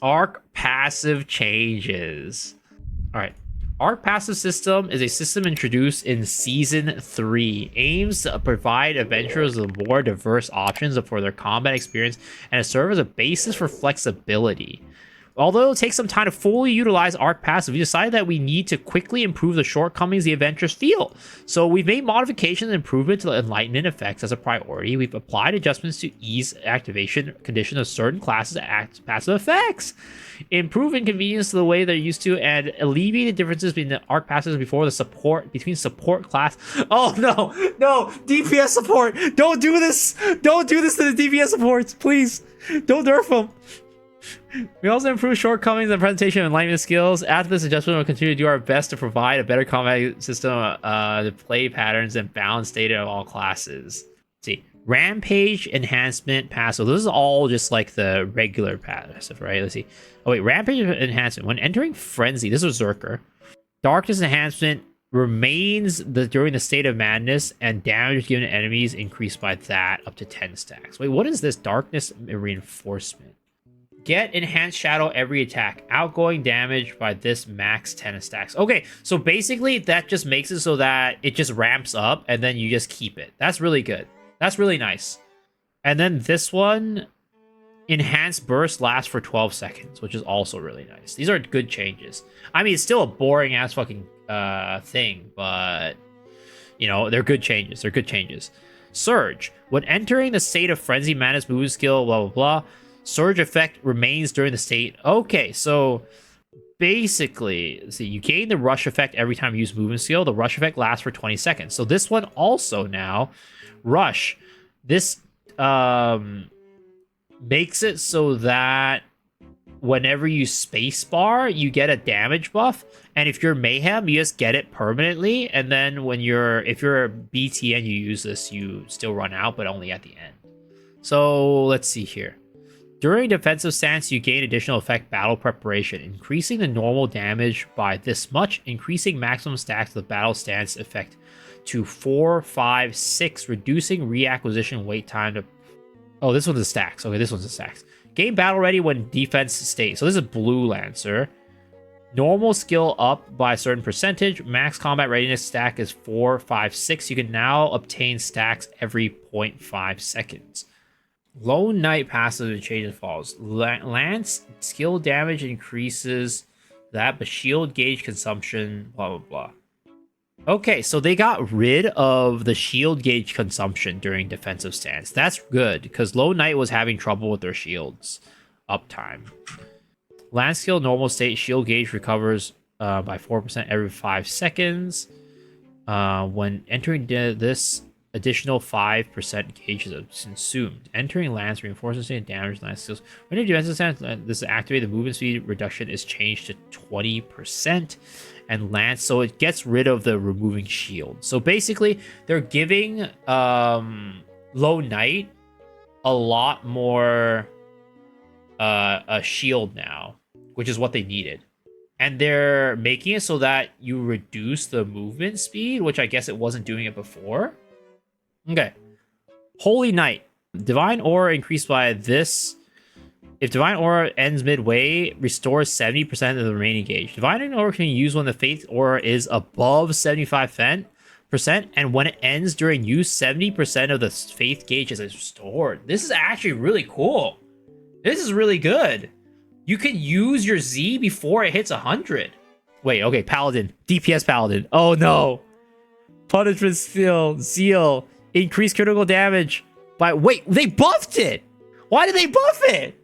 Arc passive changes. All right. Arc passive system is a system introduced in Season 3. Aims to provide adventurers with more diverse options for their combat experience and to serve as a basis for flexibility. Although it'll take some time to fully utilize Arc Passive, we decided that we need to quickly improve the shortcomings the adventurers feel. So we've made modifications and improvements to the Enlightenment effects as a priority. We've applied adjustments to ease activation conditions of certain classes passive effects. Improve inconvenience to the way they're used to, and alleviate the differences between the Arc Passives between support class. Oh no, DPS support! Don't do this! Don't do this to the DPS supports, please! Don't nerf them! We also improve shortcomings in the presentation and enlightenment skills. After this adjustment, we'll continue to do our best to provide a better combat system, to play patterns, and balanced data of all classes. Let's see, Rampage enhancement passive. This is all just like the regular passive, right? Let's see. Oh wait, Rampage enhancement. When entering Frenzy, this is Berserker. Darkness enhancement remains during the state of madness, and damage given to enemies increased by that up to 10 stacks. Wait, what is this? Darkness reinforcement. Get enhanced shadow every attack. Outgoing damage by this max 10 stacks. Okay, so basically that just makes it so that it just ramps up and then you just keep it. That's really good. That's really nice. And then this one, enhanced burst lasts for 12 seconds, which is also really nice. These are good changes. I mean, it's still a boring ass fucking thing, but you know, they're good changes. They're good changes. Surge. When entering the state of frenzy madness movement skill, blah, blah, blah. Surge effect remains during the state. Okay, so basically, see, you gain the rush effect every time you use movement skill. The rush effect lasts for 20 seconds. So this one also now, rush. This makes it so that whenever you spacebar, you get a damage buff. And if you're mayhem, you just get it permanently. And then if you're a BT and you use this, you still run out, but only at the end. So let's see here. During defensive stance, you gain additional effect battle preparation, increasing the normal damage by this much, increasing maximum stacks of the battle stance effect to 4, 5, 6, reducing reacquisition wait time to... Oh, this one's a stacks. Okay, this one's a stacks. Gain battle ready when defense stays. So this is Blue Lancer. Normal skill up by a certain percentage. Max combat readiness stack is 4, 5, 6. You can now obtain stacks every 0.5 seconds. Lone Knight passive changes falls. Lance skill damage increases that, but shield gauge consumption, blah, blah, blah. Okay, so they got rid of the shield gauge consumption during defensive stance. That's good, because Lone Knight was having trouble with their shields uptime. Lance skill normal state, shield gauge recovers by 4% every 5 seconds. When entering this, additional 5% gauge is consumed. Entering Lance reinforces and damage Lance skills. When you defensive stance, this is activated. The movement speed reduction is changed to 20%. And Lance, so it gets rid of the removing shield. So basically, they're giving Lone Knight a lot more a shield now, which is what they needed. And they're making it so that you reduce the movement speed, which I guess it wasn't doing it before. Okay. Holy Knight. Divine Aura increased by this. If Divine Aura ends midway, restores 70% of the remaining gauge. Divine Aura can be used when the Faith Aura is above 75%, and when it ends during use, 70% of the Faith gauge is restored. This is actually really cool. This is really good. You can use your Z before it hits 100. Wait, okay, Paladin. DPS Paladin. Oh no. Punishment skill. Zeal. Increased critical damage by... Wait, they buffed it! Why did they buff it?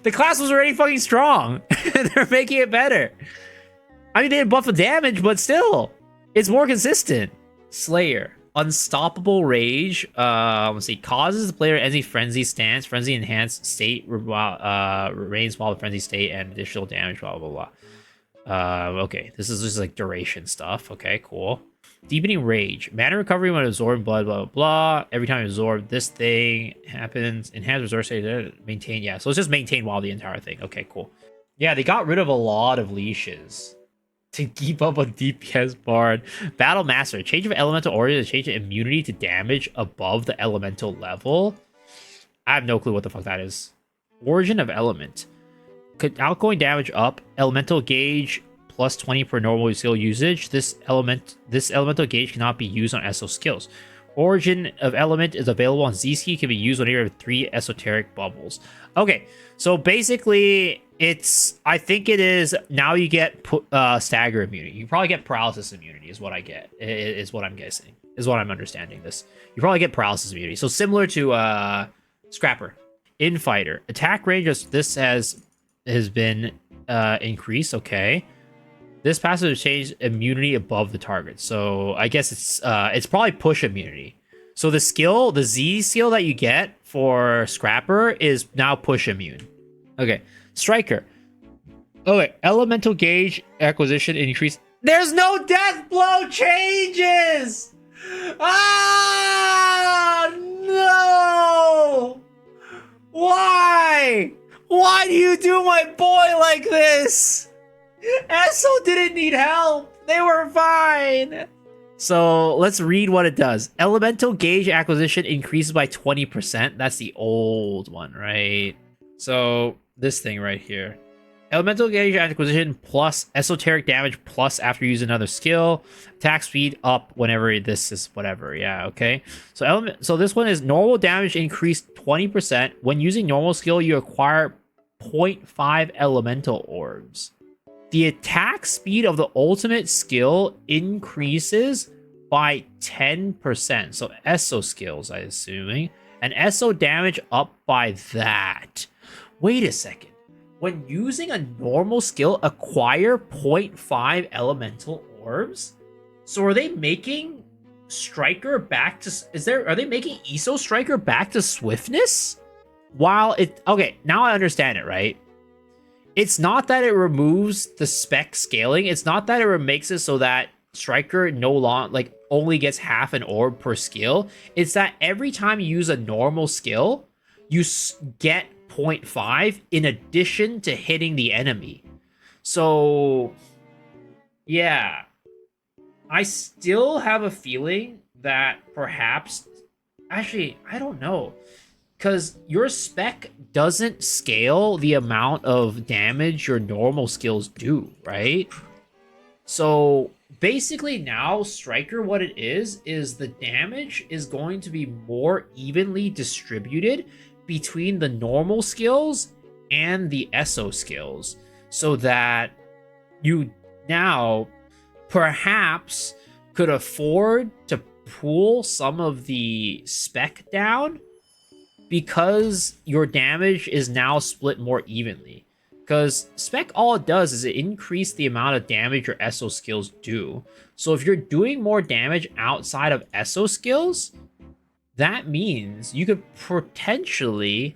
The class was already fucking strong. They're making it better. I mean, they didn't buff the damage, but still. It's more consistent. Slayer. Unstoppable Rage. Let's see. Causes the player any frenzy stance. Frenzy enhanced state remains while the frenzy state and additional damage, blah, blah, blah. Okay, this is just like duration stuff. Okay, cool. Deepening Rage. Mana recovery when absorbing blood, blah, blah, blah. Every time you absorb this thing happens. Enhanced resource state, maintain. Yeah, so it's just maintain while the entire thing. Okay, cool. Yeah, they got rid of a lot of leashes to keep up with DPS Bard. Battle Master. Change of elemental origin to change immunity to damage above the elemental level. I have no clue what the fuck that is. Origin of element. outgoing damage up. Elemental gauge plus 20 per normal skill usage. This elemental gauge cannot be used on SO skills. Origin of element is available on Z-Ski, can be used when you have 3 esoteric bubbles. Okay, so basically I think it is now you get stagger immunity. You probably get paralysis immunity is what I get. Is what I'm guessing. Is what I'm understanding this. You probably get paralysis immunity. So similar to Scrapper. Infighter. Attack range of this has been increased, okay. This passive changes immunity above the target. So I guess it's probably push immunity. So the Z skill that you get for Scrapper is now push immune. Okay. Striker. Okay. Elemental gauge acquisition increase. There's no death blow changes! Ah no! Why? Why do you do my boy like this? Esso didn't need help. They were fine. So let's read what it does. Elemental gauge acquisition increases by 20%. That's the old one, right? So this thing right here. Elemental gauge acquisition plus esoteric damage plus after using another skill. Attack speed up whenever this is whatever. Yeah, okay. So this one is normal damage increased 20%. When using normal skill, you acquire 0.5 elemental orbs. The attack speed of the ultimate skill increases by 10%. So ESO skills, I'm assuming. And ESO damage up by that. Wait a second. When using a normal skill, acquire 0.5 elemental orbs? So are they making Striker back to... Are they making ESO Striker back to swiftness? While it... Okay, now I understand it, right? It's not that it removes the spec scaling. It's not that it makes it so that Striker only gets half an orb per skill. It's that every time you use a normal skill, you get 0.5 in addition to hitting the enemy. So, yeah. I still have a feeling that perhaps... Actually, I don't know. Because your spec doesn't scale the amount of damage your normal skills do, right? So basically now Striker, what it is the damage is going to be more evenly distributed between the normal skills and the ESO skills. So that you now perhaps could afford to pull some of the spec down because your damage is now split more evenly. Because spec, all it does is it increase the amount of damage your ESO skills do. So if you're doing more damage outside of ESO skills, that means you could potentially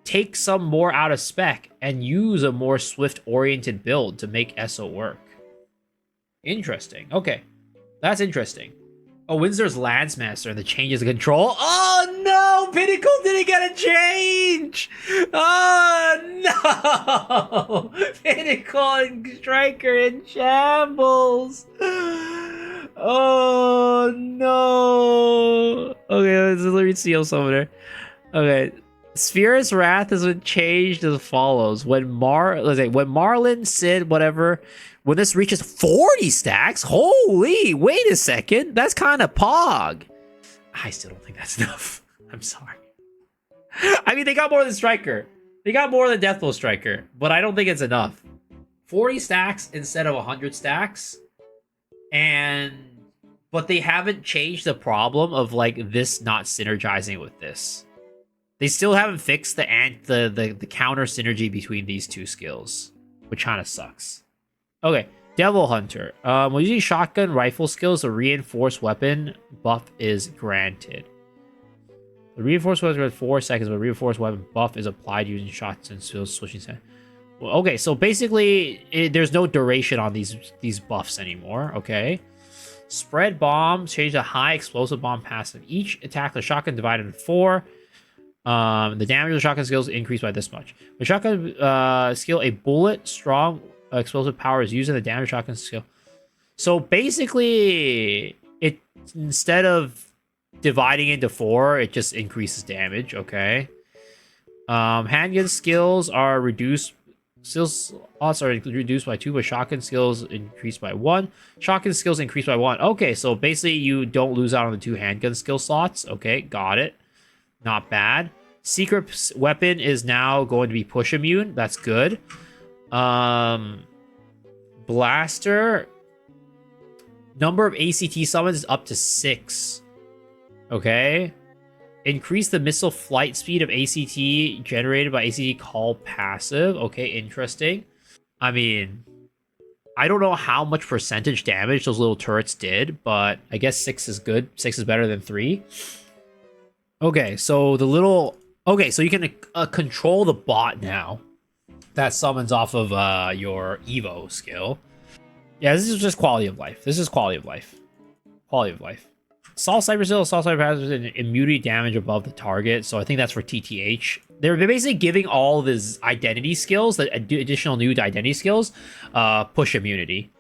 take some more out of spec and use a more swift-oriented build to make ESO work. Interesting. Okay, that's interesting. Oh, Windsor's Lancemaster and the changes of control. Oh no! Pinnacle didn't get a change! Oh no! Pinnacle and Striker in shambles! Oh no! Okay, let me see Summoner. Okay. Sphere's Wrath has been changed as follows. When Marlin, Sid, whatever, when this reaches 40 stacks, holy, wait a second, that's kind of pog. I still don't think that's enough. I'm sorry. I mean, they got more than Striker. They got more than Deathblow Striker, but I don't think it's enough. 40 stacks instead of 100 stacks, but they haven't changed the problem of like this not synergizing with this. They still haven't fixed the counter synergy between these two skills, which kind of sucks. Okay, Devil Hunter. When using shotgun rifle skills, a reinforced weapon buff is granted. The reinforced weapon is 4 seconds, but reinforced weapon buff is applied using shots and skills switching set. Well, okay, so basically, there's no duration on these buffs anymore. Okay. Spread bomb, change to high explosive bomb passive. Each attack with a shotgun divided into 4. The damage of the shotgun skills increased by this much. With shotgun skill, a bullet strong explosive power is used in the damage shotgun skill. So basically, it instead of dividing into 4, it just increases damage. Okay. Handgun skills are reduced Skills slots are reduced by 2, but shotgun skills increased by 1. Shotgun skills increased by 1. Okay, so basically you don't lose out on the 2 handgun skill slots. Okay, got it. Not bad. Secret weapon is now going to be push immune. That's good. Blaster. Number of ACT summons is up to 6. Okay. Increase the missile flight speed of ACT generated by ACT call passive. Okay, interesting. I mean, I don't know how much percentage damage those little turrets did, but I guess 6 is good. 6 is better than 3. Okay, so the little... Okay, so you can control the bot now. That summons off of your Evo skill. Yeah, this is just quality of life. This is quality of life. Quality of life. Assault Sniper Skill, Assault Sniper has an immunity damage above the target, so I think that's for TTH. They're basically giving all of his identity skills, the additional new identity skills, push immunity.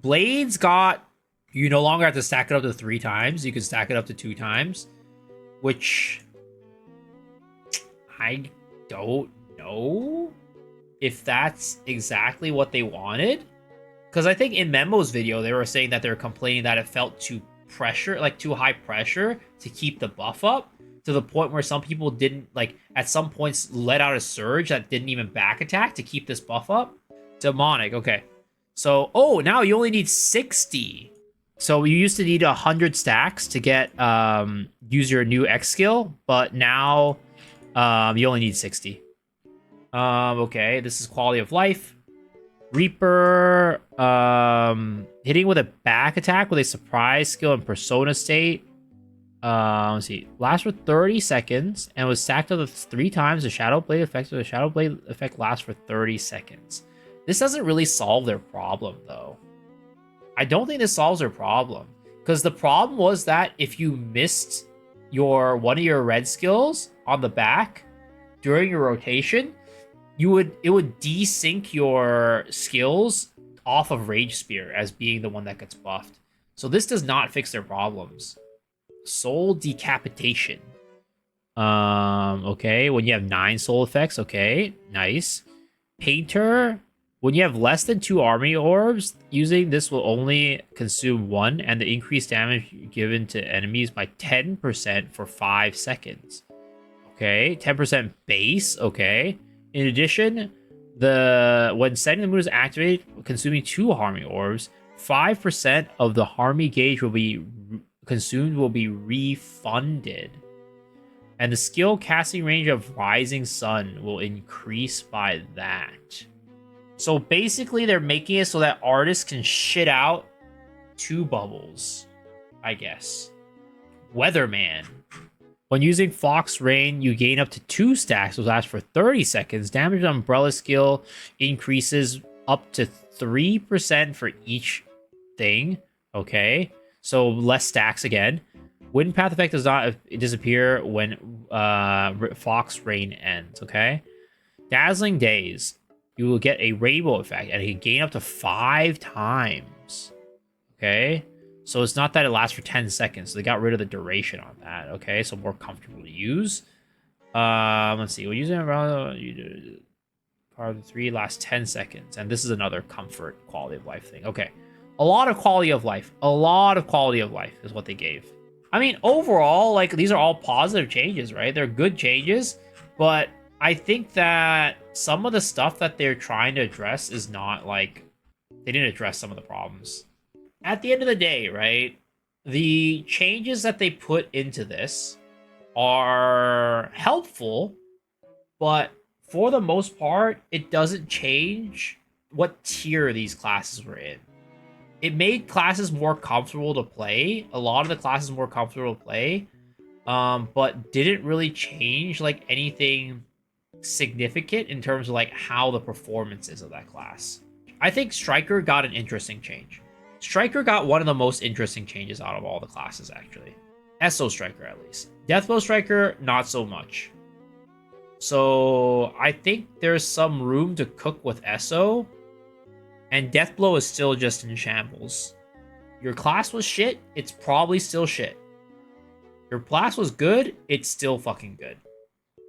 Blades got... You no longer have to stack it up to 3 times. You can stack it up to 2 times. Which... I don't know if that's exactly what they wanted. Because I think in Memo's video, they were saying that they're complaining that it felt too high pressure to keep the buff up, to the point where some people didn't, like, at some points let out a surge that didn't even back attack to keep this buff up. Demonic, okay. So, oh, now you only need 60. So you used to need 100 stacks to get, use your new X skill, but now, you only need 60. Okay, this is quality of life. Reaper, hitting with a back attack with a surprise skill and persona state. Let's see. Lasts for 30 seconds and was stacked up to 3 times. The Shadow Blade effect. So the Shadow Blade effect lasts for 30 seconds. This doesn't really solve their problem, though. I don't think this solves their problem. Because the problem was that if you missed one of your red skills on the back during your rotation, it would desync your skills off of Rage Spear as being the one that gets buffed. So this does not fix their problems. Soul Decapitation. Okay, when you have 9 soul effects, okay, nice. Painter, when you have less than 2 army orbs, using this will only consume 1, and the increased damage given to enemies by 10% for 5 seconds. Okay, 10% base, okay. In addition, when setting the moon is activated, consuming 2 Harmony Orbs, 5% of the Harmony gauge will be consumed will be refunded. And the skill casting range of Rising Sun will increase by that. So basically, they're making it so that artists can shit out 2 bubbles, I guess. Weatherman. When using Fox Rain, you gain up to 2 stacks, which lasts for 30 seconds. Damage Umbrella skill increases up to 3% for each thing. Okay, so less stacks again. Wind Path effect does not disappear when Fox Rain ends. Okay, Dazzling Daze. You will get a Rainbow effect, and it can gain up to 5 times. Okay. So it's not that it lasts for 10 seconds. So they got rid of the duration on that. Okay, so more comfortable to use. Let's see. We're using around part of 3 lasts 10 seconds, and this is another comfort quality of life thing. Okay, a lot of quality of life. A lot of quality of life is what they gave. I mean, overall, like, these are all positive changes, right? They're good changes, but I think that some of the stuff that they're trying to address is not, like, they didn't address some of the problems. At the end of the day, right, the changes that they put into this are helpful, but for the most part, it doesn't change what tier these classes were in. It made classes more comfortable to play, a lot of the classes more comfortable to play, but didn't really change, like, anything significant in terms of, like, how the performance is of that class. I think Striker got an interesting change. Striker got one of the most interesting changes out of all the classes, actually. SO Striker, at least. Deathblow Striker, not so much. So I think there's some room to cook with SO, and Deathblow is still just in shambles. Your class was shit, it's probably still shit. Your class was good, it's still fucking good.